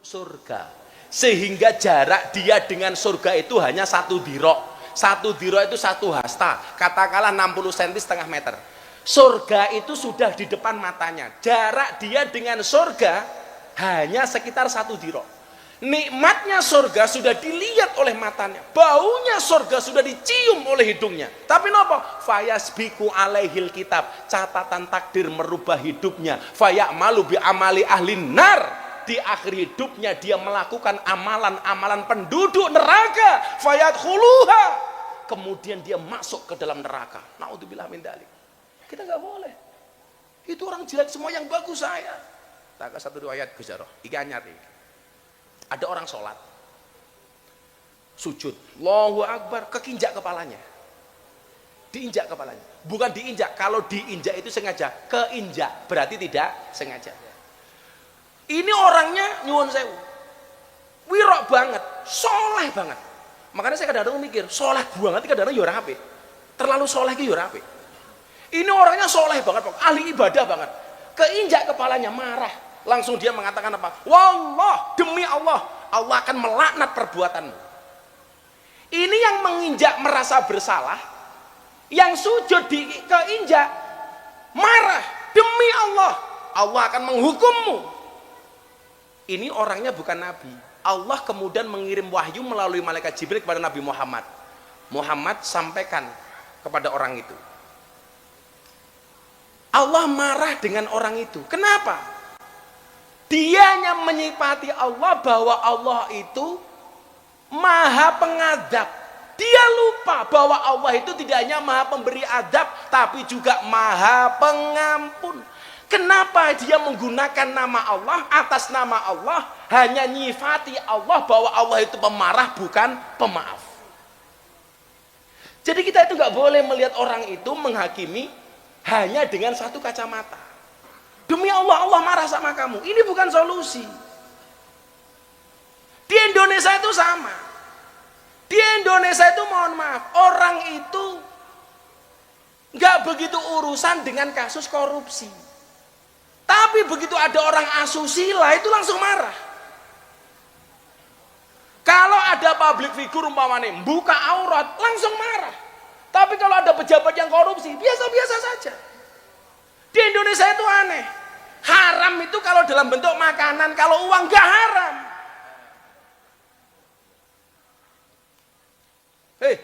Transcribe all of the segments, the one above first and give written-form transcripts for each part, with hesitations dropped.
surga, sehingga jarak dia dengan surga itu hanya 1 dirok. 1 dirok itu 1 hasta, katakanlah 60 cm setengah meter. Surga itu sudah di depan matanya, jarak dia dengan surga hanya sekitar 1 dirok. Nikmatnya surga sudah dilihat oleh matanya, baunya surga sudah dicium oleh hidungnya. Tapi nopo? Fayasbiku alaihil kitab, catatan takdir merubah hidupnya. Fayamalu bi amali ahlin nar, di akhir hidupnya dia melakukan amalan-amalan penduduk neraka. Fayadkhuluha, kemudian dia masuk ke dalam neraka. Naudzubillah min dzalik. Kita nggak boleh. Itu orang jelek semua, yang bagus saya. Tak satu riwayat Gus Jarrah, iki anyar iki. Ada orang sholat, sujud, Allahu Akbar, kekinjak kepalanya, diinjak kepalanya. Bukan diinjak, kalau diinjak itu sengaja, keinjak berarti tidak sengaja. Ini orangnya nyuwun sewu, wirok banget, soleh banget. Makanya saya kadang-kadang mikir, soleh banget kadang-kadang ya ora apik. Terlalu soleh itu ya ora apik. Ini orangnya soleh banget, ahli ibadah banget. Keinjak kepalanya, marah. Langsung dia mengatakan apa? Wallah, demi Allah, Allah akan melaknat perbuatanmu. Ini yang menginjak merasa bersalah, yang sujud keinjak marah, demi Allah, Allah akan menghukummu. Ini orangnya bukan nabi. Allah kemudian mengirim wahyu melalui malaikat Jibril kepada Nabi Muhammad. Muhammad sampaikan kepada orang itu. Allah marah dengan orang itu. Kenapa? Dianya menyifati Allah bahwa Allah itu maha pengadab. Dia lupa bahwa Allah itu tidak hanya maha pemberi adab, tapi juga maha pengampun. Kenapa dia menggunakan nama Allah, atas nama Allah, hanya nyifati Allah bahwa Allah itu pemarah bukan pemaaf. Jadi kita itu nggak boleh melihat orang itu menghakimi hanya dengan satu kacamata. Demi Allah, Allah marah sama kamu. Ini bukan solusi. Di Indonesia itu sama. Di Indonesia itu mohon maaf, orang itu nggak begitu urusan dengan kasus korupsi. Tapi begitu ada orang asusila itu langsung marah. Kalau ada public figure umpamanya buka aurat, langsung marah. Tapi kalau ada pejabat yang korupsi, biasa-biasa saja. Di Indonesia itu aneh. Haram itu kalau dalam bentuk makanan, kalau uang gak haram.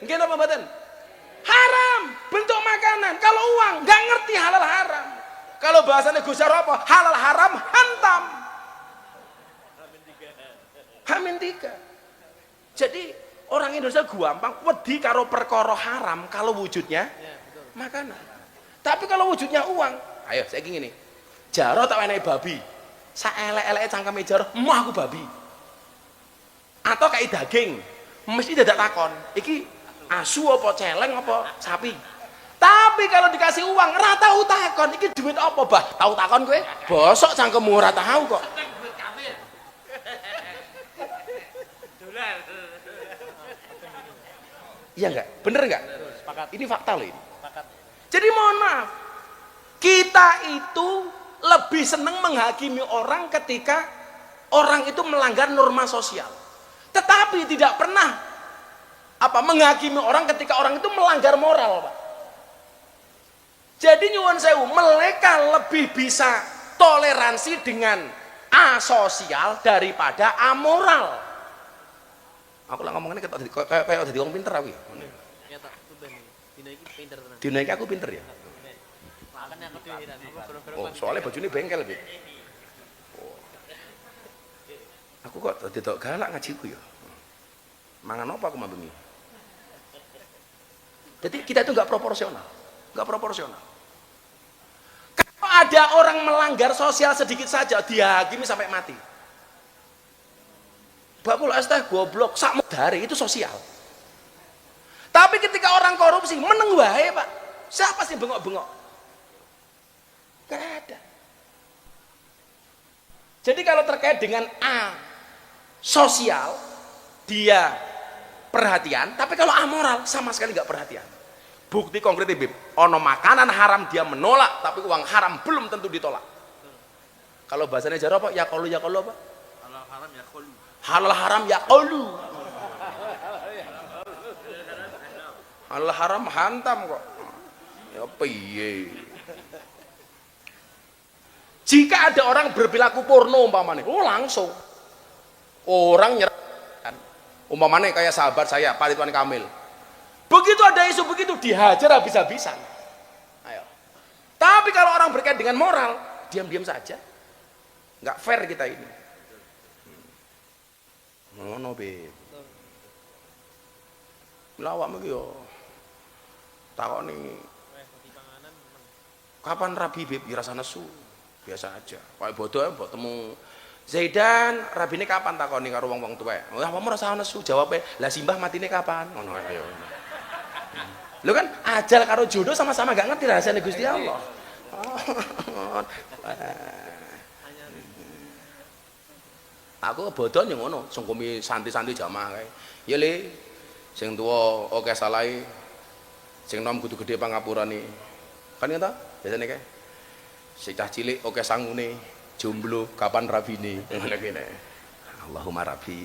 Mungkin apa badan? Haram bentuk makanan, kalau uang gak ngerti halal haram. Kalau bahasanya Gus Jarrah apa? Halal haram hantam. Hamin 3. Jadi orang Indonesia gampang wedi karo perkara haram kalau wujudnya makanan. Tapi kalau wujudnya uang, ayo saya gini nih. Jarrah tak enak babi, saelek-elek cangkeme Jarrah, mau aku babi. Atau kayak daging, mesti dadak takon, iki asu apa celeng apa sapi. Tapi kalau dikasih uang, ora tau takon, iki duit apa bah? Tahu takon kowe? Bosok cangkemmu ora tahu kok. Iya enggak? Bener enggak? Ini fakta loh ini. Jadi mohon maaf, kita itu lebih senang menghakimi orang ketika orang itu melanggar norma sosial, tetapi tidak pernah menghakimi orang ketika orang itu melanggar moral, Pak. Jadi nyuwun sewu, mereka lebih bisa toleransi dengan asosial daripada amoral. Aku lah ngomongnya kayak jadi orang pinter aku. Dina iki aku pinter ya. Oh, soalnya bajunya bengkel gitu. Oh. Aku kok tidak galak ngajiku ya. Mangan apa aku mabemi? Jadi kita itu nggak proporsional, nggak proporsional. Kalau ada orang melanggar sosial sedikit saja, dihakimi sampai mati. Bakul astah goblok, sak medare itu sosial. Tapi ketika orang korupsi, meneng wae, Pak. Siapa sih bengok-bengok? Gak ada. Jadi kalau terkait dengan sosial, dia perhatian, tapi kalau amoral sama sekali nggak perhatian. Bukti konkret Bib, ono makanan haram dia menolak, tapi uang haram belum tentu ditolak. Kalau bahasanya Jarrah apa? Ya kalau apa? Halal haram ya qalu. Halal haram hantam kok. Ya piye? Jika ada orang berperilaku porno umpamanya, langsung orang nyerah. Umpamanya kayak sahabat saya, Pak Ridwan Kamil. Begitu ada isu begitu dihajar habis-habisan. Ayo. Tapi kalau orang berkait dengan moral, diam-diam saja. Nggak fair kita ini. Ngono be. Lawak iki yo. Takoni. Kapan rabi beb ya rasa nesu. Biasa aja. Kayak bodoh mbok temu Zaidan, rabine kapan takoni karo wong-wong tuwek. Wah, apa rasa nesu jawabe, lah simbah matine kapan? Ngono ayo. Lho kan ajal karo jodoh sama-sama gak ngerti rahasiane Gusti Allah. Aku bodoh yang ngono, sungkumi santi-santi jamaah kae. Ya Le, sing tuwa akeh salahe, sing nom kudu gedhe pangapurane. Kan ya ta? Biasane kae. Sing cah cilik akeh sangune, jomblo kapan rabine? Ngono kene. Allahumma rabbi.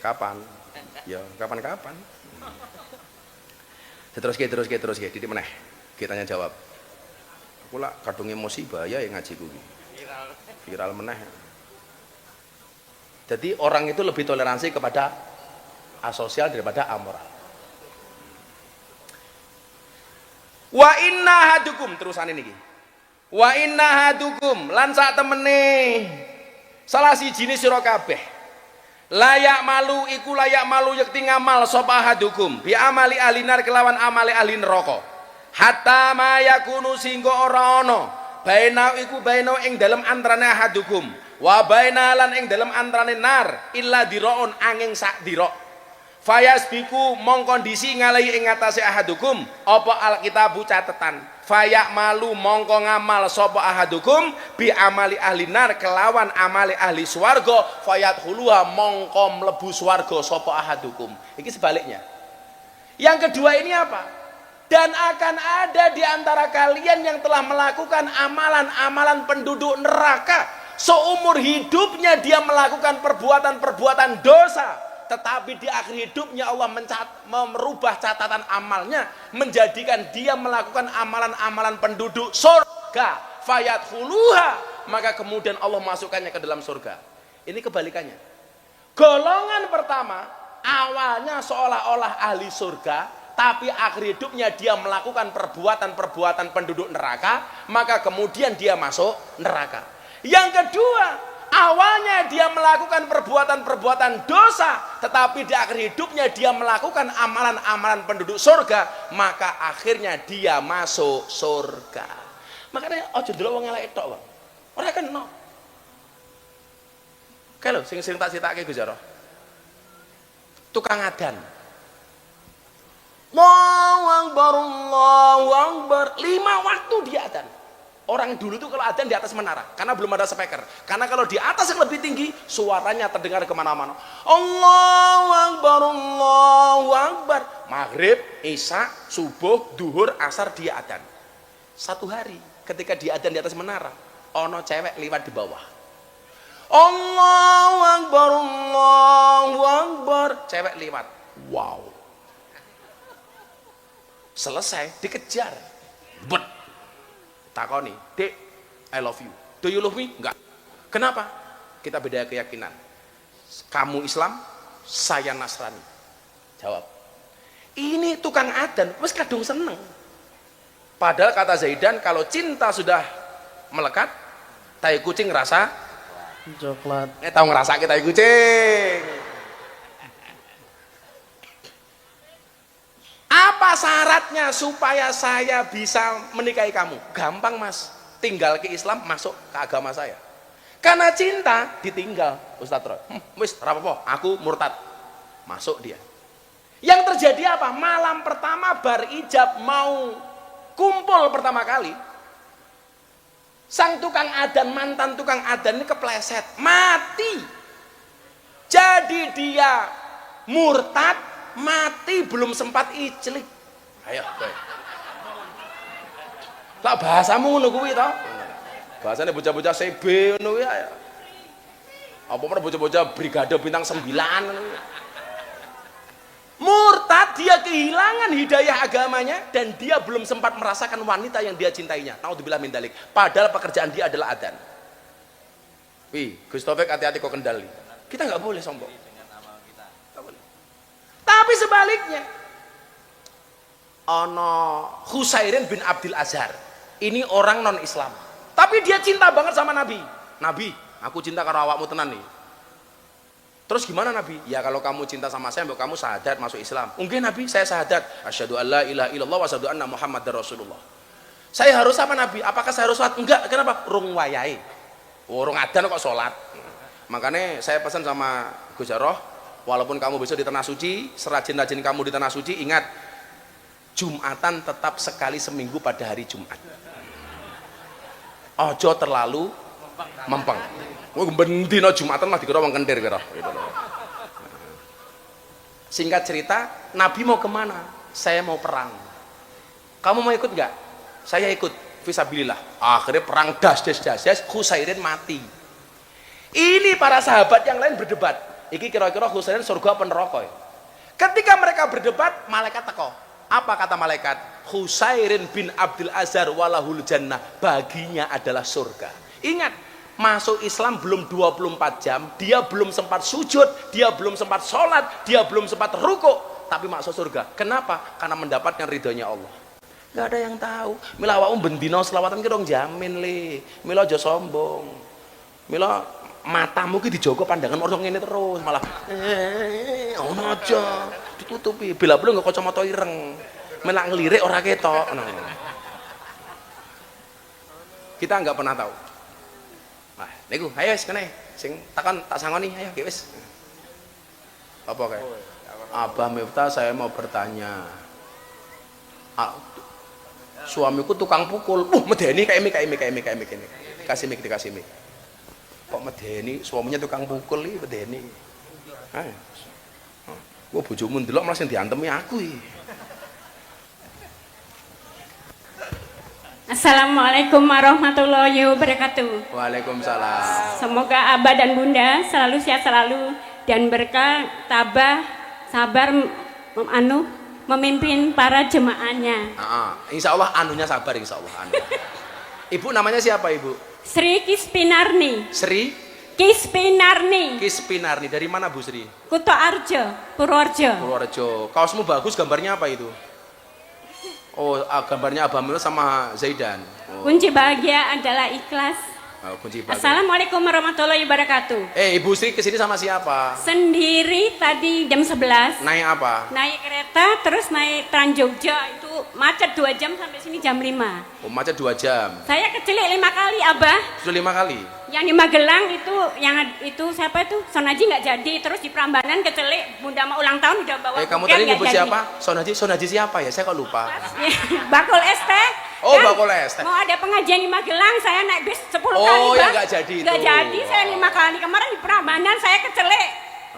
Kapan? Ya, kapan-kapan. Terus titik meneh. Kita tanya jawab. Aku lah kadung emosi bahaya yang ngaji kuwi. Viral meneh. Jadi orang itu lebih toleransi kepada asosial daripada amoral. Wa inna hadukum terusan ini. Wa inna hadukum lan sak temene salah siji sira kabeh. Layak malu iku layak malu yakti ngamal sapa hadukum bi amali ahlinar kelawan amali ahli neraka. Hatta ma yakunu singgo ora ana baina iku baina ing dalem antarane hadukum wa baina lan ing dalem antarane nar illa diraun angin sak dira. Fayasbiku mong kondisi ngalahi ing ngatasé ahadukum apa alkitabu catetan. Fayak malu mongko ngamal sapa ahadukum bi amali ahli nar kelawan amali ahli swarga fayadkhuluha mongko mlebu swarga sapa ahadukum. Iki sebaliknya. Yang kedua ini apa? Dan akan ada di antara kalian yang telah melakukan amalan-amalan penduduk neraka. Seumur hidupnya dia melakukan perbuatan-perbuatan dosa. Tetapi di akhir hidupnya Allah merubah catatan amalnya. Menjadikan dia melakukan amalan-amalan penduduk surga. Fayadkhuluha. Maka kemudian Allah masukkannya ke dalam surga. Ini kebalikannya. Golongan pertama. Awalnya seolah-olah ahli surga. Tapi akhir hidupnya dia melakukan perbuatan-perbuatan penduduk neraka. Maka kemudian dia masuk neraka. Yang kedua, awalnya dia melakukan perbuatan-perbuatan dosa, tetapi di akhir hidupnya dia melakukan amalan-amalan penduduk surga, maka akhirnya dia masuk surga. Makanya ojo ndelok wong elek tok, Bang. Ora kena. Kae lho sing tak citake Gus Jaro. Tukang adan. Allahu Akbar, Allahu Akbar. 5 waktu dia adan. Orang dulu tuh kalau adzan di atas menara, karena belum ada speaker. Karena kalau di atas yang lebih tinggi, suaranya terdengar kemana-mana. Allahu Akbar, Allahu Akbar. Maghrib, Isya, subuh, duhur, asar dia adzan. Satu hari, ketika dia adzan di atas menara, ono cewek lewat di bawah. Allahu Akbar, Allahu Akbar. Cewek lewat. Wow. Selesai, dikejar. Bet. Takoni, Dek, I love you. Do you love me? Enggak. Kenapa? Kita beda keyakinan. Kamu Islam, saya Nasrani. Jawab. Ini tukang adan, wis kadung seneng. Padahal kata Zaidan, kalau cinta sudah melekat, tai kucing rasa coklat. Tahu ngerasa kita tai kucing. Apa syaratnya supaya saya bisa menikahi kamu? Gampang Mas, tinggal ke Islam, masuk ke agama saya. Karena cinta ditinggal, Ustadz Roy. Wis, rapopo, aku murtad. Masuk dia. Yang terjadi apa? Malam pertama bar ijab mau kumpul pertama kali, sang tukang adan, mantan tukang adan ini kepleset, mati. Jadi dia murtad, mati belum sempat ijlik. Ayo, lah bahasamu ngono kuwi to. Bahasane bocah-bocah CB ngono kuwi ayo. Apa mana bocah-bocah brigade bintang 9. Murtad, dia kehilangan hidayah agamanya dan dia belum sempat merasakan wanita yang dia cintainya. Naudzubillah min dzalik. Padahal pekerjaan dia adalah adzan. Wih, Gus Taufik hati-hati kok kendali. Kita nggak boleh sombong. Nggak boleh. Tapi sebaliknya, ono Husairin bin Abdul Azhar. Ini orang non Islam. Tapi dia cinta banget sama Nabi. Nabi, aku cinta karo awakmu tenan nih. Terus gimana Nabi? Ya kalau kamu cinta sama saya, kamu syahadat masuk Islam. Mungkin Nabi, saya syahadat. Asyhadu alla ilaha illallah wa asyhadu anna Muhammadar Rasulullah. Saya harus apa Nabi? Apakah saya harus sholat? Enggak, kenapa? Rung wayai. Rung adzan kok sholat. Makanya saya pesan sama Gus Jaroh, walaupun kamu besok di Tanah Suci, serajin-rajin kamu di Tanah Suci, ingat, Jumatan tetap sekali seminggu pada hari Jumat. Ojo terlalu mempeng. Bendino Jumatan mah dikira wong kentir kira. Gitu loh. Singkat cerita, Nabi mau kemana? Saya mau perang. Kamu mau ikut nggak? Saya ikut. Fisabilillah. Akhirnya perang das, Husairin mati. Ini para sahabat yang lain berdebat. Iki kira-kira Husairin surga apa neraka? Ketika mereka berdebat, malaikat teko. Apa kata malaikat? Husairin bin Abdul Azhar walahul jannah. Baginya adalah surga. Ingat, masuk Islam belum 24 jam, dia belum sempat sujud, dia belum sempat sholat, dia belum sempat rukuk, tapi masuk surga. Kenapa? Karena mendapatkan ridhonya Allah. Gak ada yang tahu. Mila awakmu bendino selawatan ki dong jamin le. Mila aja sombong. Mila matamu ki dijogo pandangan orang ini terus malah ono aja ditutupi. Bila belum nggak kacamata ireng. Mila ngelirik ora ketok. No. Kita nggak pernah tahu. Nah, niku, ayo wis kene. Sing takon tak sangoni, ayo wis. Apa kae? Abah Miftah, saya mau bertanya. Suamiku tukang pukul. Medeni kayak ini. Kasih mik, dikasih mik. Kok medeni suaminya tukang pukul iki medeni. Ayo. Gua bojomu ndelok malah sing diantemi aku iki. Assalamualaikum warahmatullahi wabarakatuh. Waalaikumsalam. Semoga Abah dan Bunda selalu sehat selalu dan berkah, tabah, sabar memimpin para jemaahnya. Insya Allah anunya sabar, insya Allah anu. Ibu namanya siapa ibu? Sri Kispinarni. Sri Kispinarni. Kispinarni. Dari mana Bu Sri? Kuto Arjo, Purworejo. Purworejo. Kaosmu bagus, gambarnya apa itu? Oh, gambarnya Abah Mil sama Zaidan. Oh. Kunci bahagia adalah ikhlas. Oh, kunci bahagia. Assalamualaikum warahmatullahi wabarakatuh. Ibu Sri kesini sama siapa? Sendiri tadi jam 11. Naik apa? Naik kereta terus naik Trans Jogja, itu macet 2 jam sampai sini jam 5. Oh, macet 2 jam. Saya kecelik 5 kali Abah. Sudah 5 kali? Yang di Magelang itu siapa itu? Sonaji nggak jadi, terus di Prambanan kecelik, Bunda mau ulang tahun udah bawa kamu buket, tadi nggak nyebut jadi. siapa? Sonaji siapa ya? Saya kok lupa. Bakul es teh. Oh, Kan bakul es teh. mau ada pengajian di Magelang, saya naik bis 10 kali Oh, Bang. yang nggak jadi itu. Nggak jadi, saya 5 kali. Kemarin di Prambanan saya kecelik.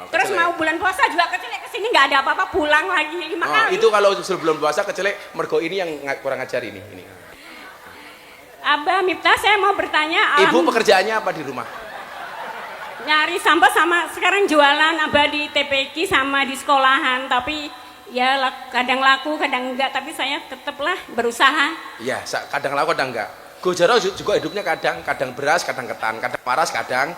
Terus kecelik. mau bulan puasa juga kecelik, kesini nggak ada apa-apa, pulang lagi 5 kali. Itu kalau sebelum puasa kecelik, mergo ini yang kurang ajar ini. Abah Miftah, saya mau bertanya. Ibu pekerjaannya apa di rumah? Nyari sampah sama sekarang jualan Abah di TPQ sama di sekolahan, tapi ya kadang laku kadang enggak, tapi saya tetaplah berusaha. Iya, kadang laku kadang enggak. Gojaro juga hidupnya kadang beras, kadang ketan, kadang paras, kadang.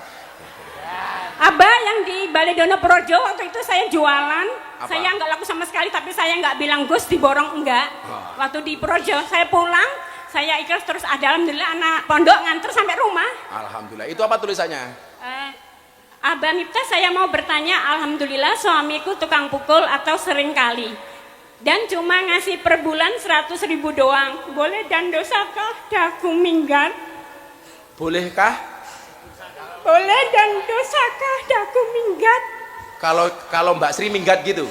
Abah yang di Baledono Projo waktu itu saya jualan. Apa? Saya enggak laku sama sekali, tapi saya enggak bilang Gus diborong enggak. Waktu di Projo saya pulang, saya ikhlas terus ada alhamdulillah anak pondok nganter sampai rumah. Alhamdulillah. Itu apa tulisannya? Abah Miftah, saya mau bertanya, alhamdulillah suamiku tukang pukul atau sering kali dan cuma ngasih per bulan 100.000 doang. Boleh dan dosakah daku minggat? Bolehkah? Boleh dan dosakah daku minggat? Kalau Mbak Sri minggat gitu.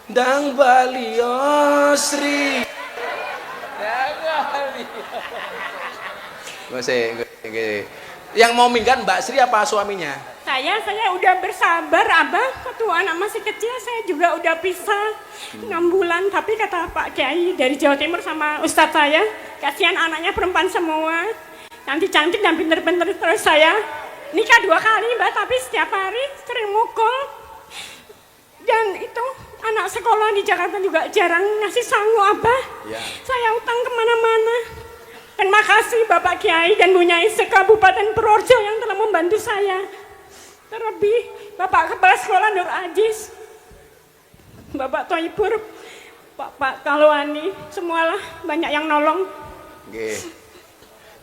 Dang balio Sri. Yang mau minggat Mbak Sri apa suaminya? Saya udah bersabar Abah, waktu anak masih kecil saya juga udah pisah 6 bulan, tapi kata Pak Kiai dari Jawa Timur sama Ustadz saya, kasihan anaknya perempuan semua, cantik-cantik dan pinter-pinter, terus saya nikah 2 kali Mbak, tapi setiap hari sering mukul. Dan itu anak sekolah di Jakarta juga jarang ngasih sangu Abah. Ya. Saya utang kemana-mana. Dan makasih Bapak Kiai dan Bu Nyai se-Kabupaten Purworejo yang telah membantu saya. Terlebih Bapak Kepala Sekolah Nur Ajis, Bapak Toibur, Bapak Kalwani, semualah banyak yang nolong. Oke.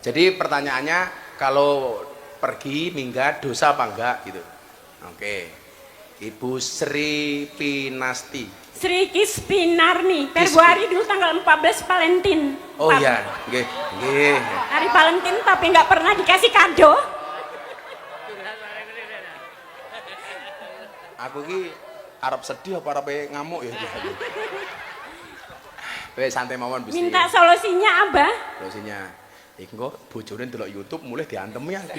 Jadi pertanyaannya, kalau pergi minggat dosa apa enggak gitu? Oke. Ibu Sri Pinasti. Sri Kispinarni, Februari dulu tanggal 14 Valentin. Oh iya, nggih, nggih. Hari Valentin tapi nggak pernah dikasih kado. Aku ki arep sedih apa arep ngamuk ya? Wes santai mawon Bu Sri. Minta solusinya Abah. Solusinya. Iki kok bojone ndelok YouTube mulai diantemi aku.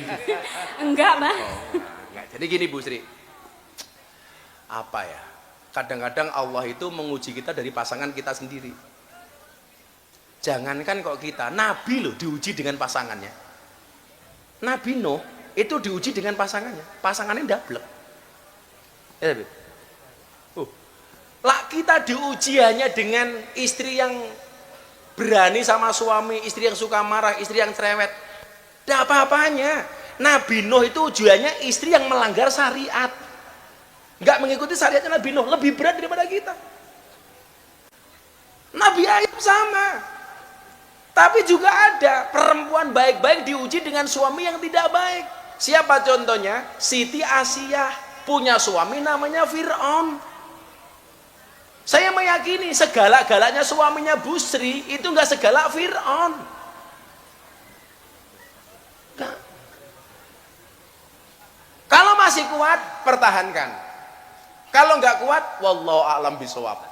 Enggak, Mbah. Oh, enggak. Jadi gini Bu Sri. Apa ya? Kadang-kadang Allah itu menguji kita dari pasangan kita sendiri. Jangankan kok kita, Nabi loh diuji dengan pasangannya. Nabi Nuh itu diuji dengan pasangannya. Pasangannya ndablek. Ya, lah kita diuji hanya dengan istri yang berani sama suami, istri yang suka marah, istri yang cerewet. Tidak apa-apanya. Nabi Nuh itu ujiannya istri yang melanggar syariat. Nggak mengikuti syariatnya Nabi Nuh, lebih berat daripada kita. Nabi Ayub sama. Tapi juga ada perempuan baik-baik diuji dengan suami yang tidak baik. Siapa contohnya? Siti Asiyah punya suami namanya Fir'aun. Saya meyakini segala-galanya suaminya Bu Sri itu nggak segalak Fir'aun. Nah, kalau masih kuat, pertahankan. Kalau nggak kuat, wallahu a'lam bishawab.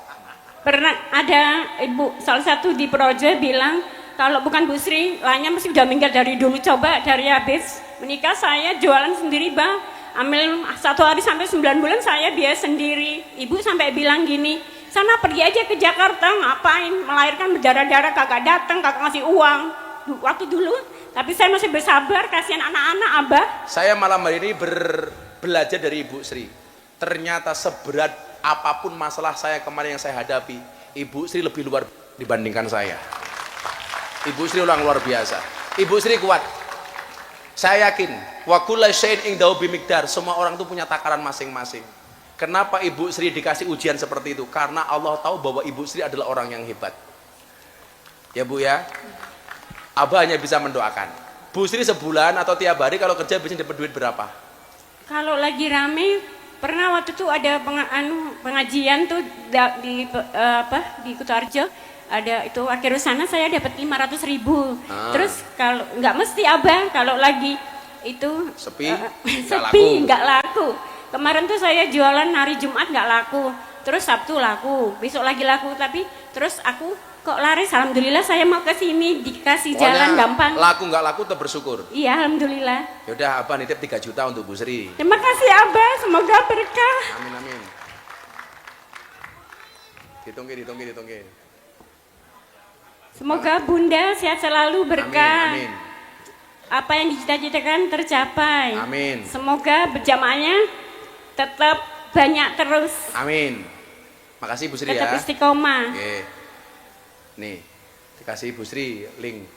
Pernah ada ibu salah satu di Projo bilang kalau bukan Bu Sri, lainnya mesti udah minggir dari dulu. Coba dari habis menikah saya jualan sendiri Bang. Ambil 1 hari sampai 9 bulan saya biaya sendiri. Ibu sampai bilang gini, sana pergi aja ke Jakarta, ngapain? Melahirkan berdarah-darah, kagak datang, kagak ngasih uang. Waktu dulu, tapi saya masih bersabar, kasihan anak-anak Abah. Saya malam hari ini belajar dari Ibu Sri. Ternyata seberat apapun masalah saya kemarin yang saya hadapi, Ibu Sri lebih luar dibandingkan saya. Ibu Sri orang luar biasa. Ibu Sri kuat. Saya yakin, wa kullu syai'in indahu bimiqdar. Semua orang itu punya takaran masing-masing. Kenapa Ibu Sri dikasih ujian seperti itu? Karena Allah tahu bahwa Ibu Sri adalah orang yang hebat. Ya Bu ya. Abah hanya bisa mendoakan. Bu Sri sebulan atau tiap hari kalau kerja biasanya dapat duit berapa? Kalau lagi rame, pernah waktu itu ada pengajian tuh di Kutoarjo, ada itu akhir sana saya dapat 500.000. Terus kalau nggak mesti Abah, kalau lagi itu sepi, nggak laku. Kemarin tuh saya jualan hari Jumat nggak laku, terus Sabtu laku, besok lagi laku, tapi terus aku kok laris. Alhamdulillah saya mau ke sini dikasih jalan gampang. Laku nggak laku tetap bersyukur. Iya alhamdulillah. Yaudah Abah nitip 3 juta untuk Bu Sri. Terima kasih Abah, semoga berkah. Amin amin. Ditunggu. Semoga Bunda sehat selalu, berkah. Amin, amin. Apa yang dicita-citakan tercapai. Amin. Semoga berjamaahnya tetap banyak terus. Amin. Makasih Bu Sri tetap ya. istiqomah. Oke. Nih, dikasih Bu Sri link.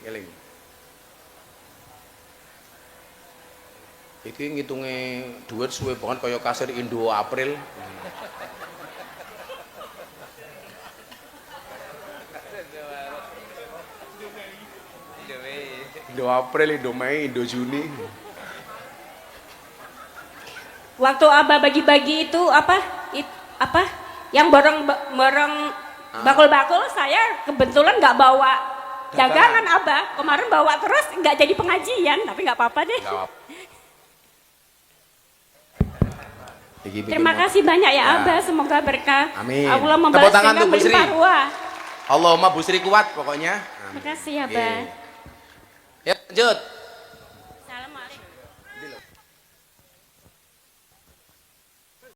Iki ngitungnya duit suwe banget kaya kasir Indo April. Indo April, Indo Mei, Indo Juni. Waktu Abah bagi-bagi itu apa? Yang borong bakul-bakul, saya kebetulan nggak bawa dagangan Abah. Kemarin bawa terus nggak jadi pengajian, tapi nggak apa-apa deh. Terima kasih banyak ya Abah, semoga berkah. Amin. Allah membalas dengan berlimpah ruah. Allahumma Bu Sri kuat pokoknya. Terima kasih Abah. Ya lanjut.